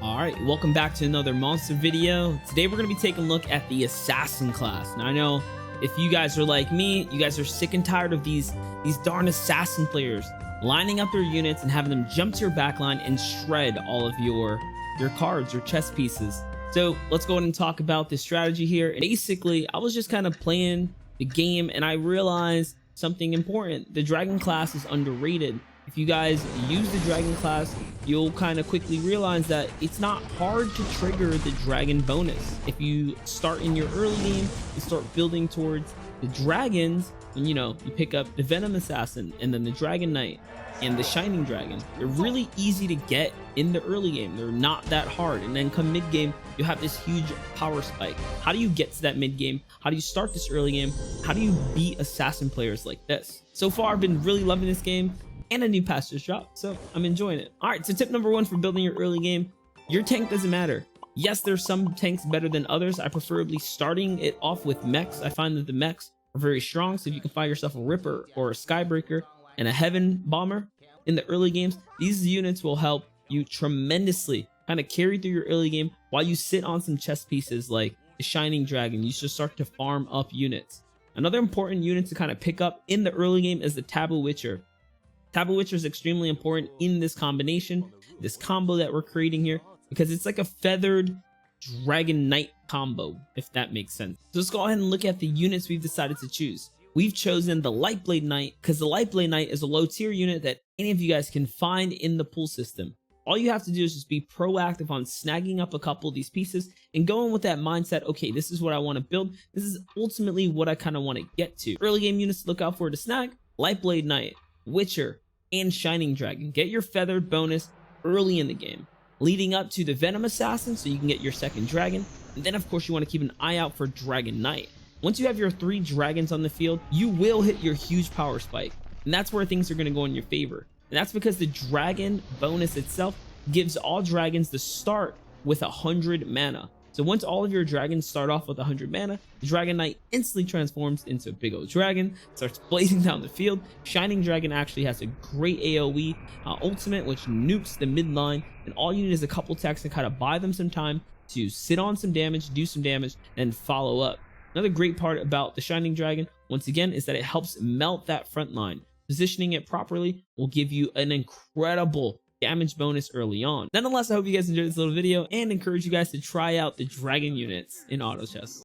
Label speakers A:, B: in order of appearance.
A: All right, welcome back to another monster video. Today we're going to be taking a look at the assassin class. Now I know if you guys are like me, you guys are sick and tired of these darn assassin players lining up their units and having them jump to your backline and shred all of your cards, your chess pieces. So let's go ahead and talk about this strategy here. Basically, I was just kind of playing the game and I realized something important. The dragon class is underrated. If you guys use the dragon class, you'll kind of quickly realize that it's not hard to trigger the dragon bonus. If you start in your early game, you start building towards the dragons, and you pick up the Venom Assassin and then the Dragon Knight and the Shining Dragon. They're really easy to get in the early game. They're not that hard. And then come mid game, you have this huge power spike. How do you get to that mid game? How do you start this early game? How do you beat assassin players like this? So far, I've been really loving this game. And a new patch just dropped, so I'm enjoying it. All right, so tip number one for building your early game: your tank doesn't matter. Yes, there's some tanks better than others. I preferably starting it off with mechs. I find that the mechs are very strong, so if you can find yourself a Ripper or a Skybreaker and a Heaven Bomber in the early games, these units will help you tremendously kind of carry through your early game while you sit on some chess pieces like the Shining Dragon. You should start to farm up units. Another important unit to kind of pick up in the early game is the Taboo Witcher. Taboo Witcher is extremely important in this combination, this combo that we're creating here, because it's like a feathered Dragon Knight combo, if that makes sense. So let's go ahead and look at the units we've decided to choose. We've chosen the Lightblade Knight because the Lightblade Knight is a low tier unit that any of you guys can find in the pool system. All you have to do is just be proactive on snagging up a couple of these pieces and going with that mindset. Okay, this is what I want to build. This is ultimately what I kind of want to get to. Early game units to look out for to snag: Lightblade Knight, Witcher, and Shining Dragon. Get your feathered bonus early in the game, leading up to the Venom Assassin so you can get your second dragon. And then of course you want to keep an eye out for Dragon Knight. Once you have your 3 dragons on the field, you will hit your huge power spike, and that's where things are going to go in your favor. And that's because the dragon bonus itself gives all dragons the start with 100 mana. So once all of your dragons start off with 100 mana, the Dragon Knight instantly transforms into a big old dragon, starts blazing down the field. Shining Dragon actually has a great AoE ultimate, which nukes the mid line, and all you need is a couple attacks to kind of buy them some time to sit on some damage, do some damage, and follow up. Another great part about the Shining Dragon, once again, is that it helps melt that front line. Positioning it properly will give you an incredible damage bonus early on. Nonetheless, I hope you guys enjoyed this little video and encourage you guys to try out the dragon units in auto chess.